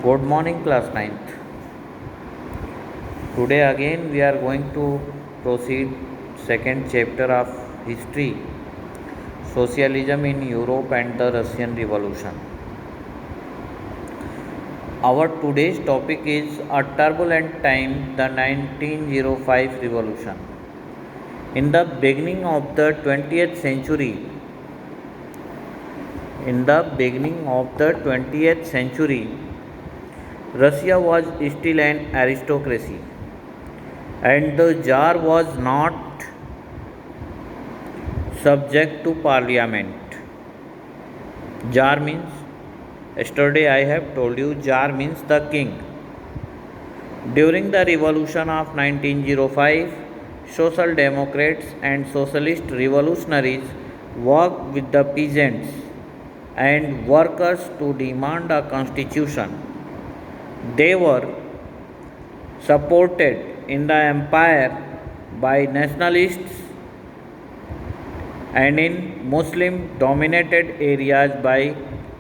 Good morning, class ninth. Today again we are going to proceed second chapter of history, socialism in Europe and the Russian Revolution. Our today's topic is a turbulent time, the 1905 revolution. In the beginning of the 20th century, Russia was still an aristocracy, and the Tsar was not subject to parliament. Tsar means, yesterday I have told you, Tsar means the king. During the revolution of 1905, social democrats and socialist revolutionaries worked with the peasants and workers to demand a constitution. They were supported in the empire by nationalists and in Muslim dominated areas by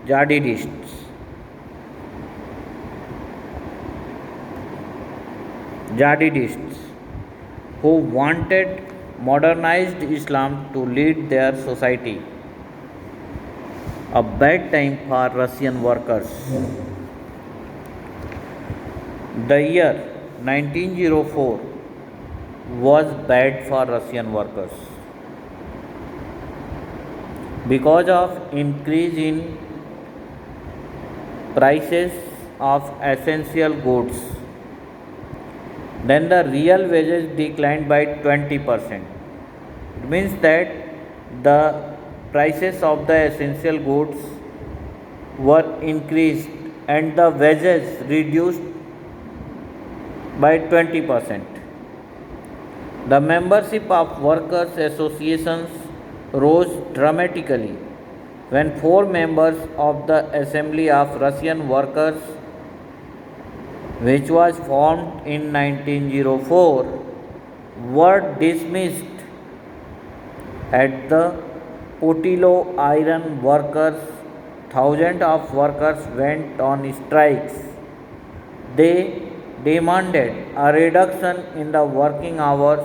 jihadists. Who wanted modernized Islam to lead their society. A bad time for Russian workers. The year 1904 was bad for Russian workers because of increase in prices of essential goods. Then the real wages declined by 20%. It means that the prices of the essential goods were increased and the wages reduced by 20%. The membership of workers' associations rose dramatically when 4 members of the Assembly of Russian Workers, which was formed in 1904, were dismissed at the Putilo Iron Workers. Thousands of workers went on strikes. They demanded a reduction in the working hours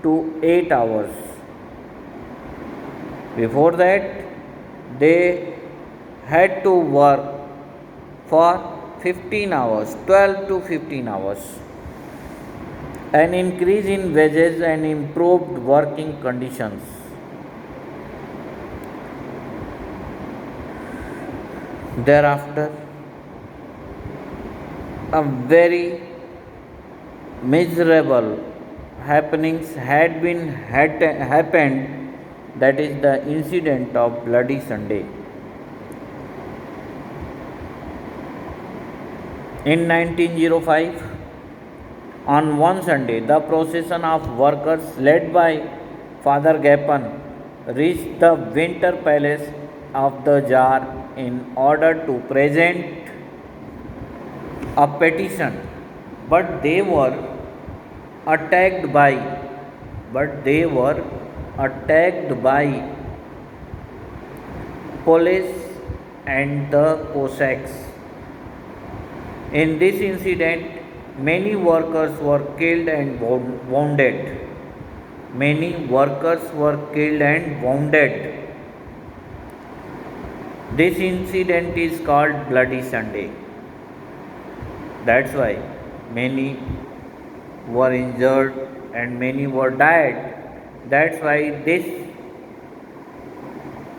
to 8 hours. Before that, they had to work for 15 hours, 12 to 15 hours. An increase in wages and improved working conditions. Thereafter, a very miserable happenings happened, that is the incident of Bloody Sunday. In 1905, on one Sunday, the procession of workers led by Father Gapan reached the Winter Palace of the Tsar in order to present a petition, but they were attacked by police and the Cossacks. In this incident, many workers were killed and wounded. This incident is called Bloody Sunday. That's why many were injured and many were died. That's why this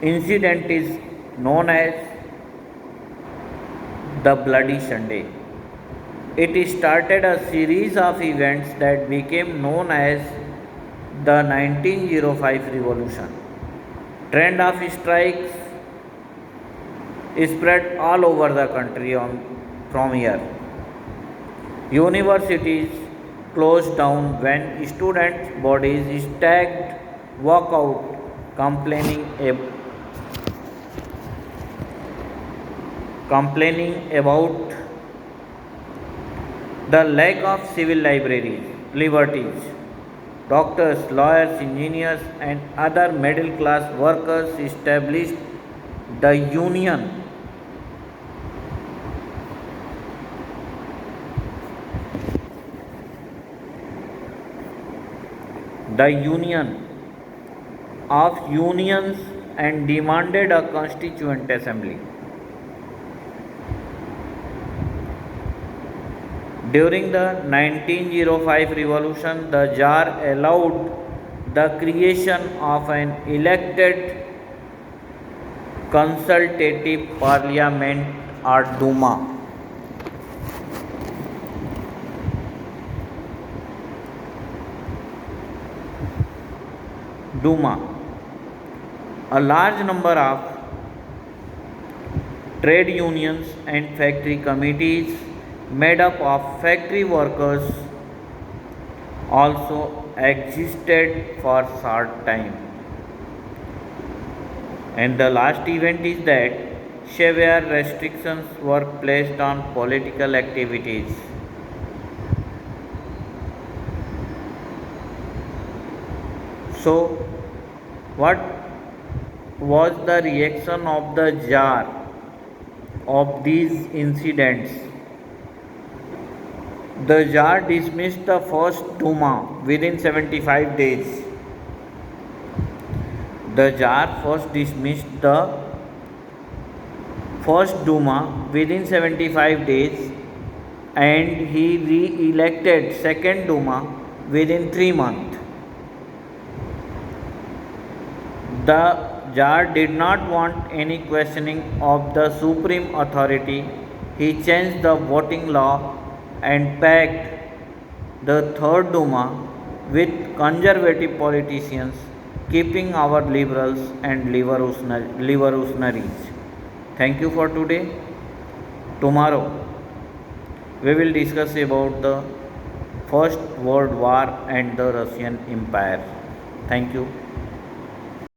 incident is known as the Bloody Sunday. It started a series of events that became known as the 1905 revolution. Trend of strikes spread all over the country from here. Universities closed down when students' bodies staged walkout, complaining about the lack of civil liberties. Doctors, lawyers, engineers, and other middle class workers established the Union the Union of Unions and demanded a constituent assembly. During the 1905 revolution, the Tsar allowed the creation of an elected consultative parliament or Duma. A large number of trade unions and factory committees made up of factory workers also existed for short time. And the last event is that severe restrictions were placed on political activities. So, what was the reaction of the Tsar of these incidents? The Tsar dismissed the first Duma within 75 days. The Tsar first dismissed the first Duma within 75 days and he re-elected second Duma within 3 months. The Tsar did not want any questioning of the supreme authority. He changed the voting law and packed the third Duma with conservative politicians, keeping our liberals and revolutionaries. Thank you for today. Tomorrow we will discuss about the First World War and the Russian Empire. Thank you.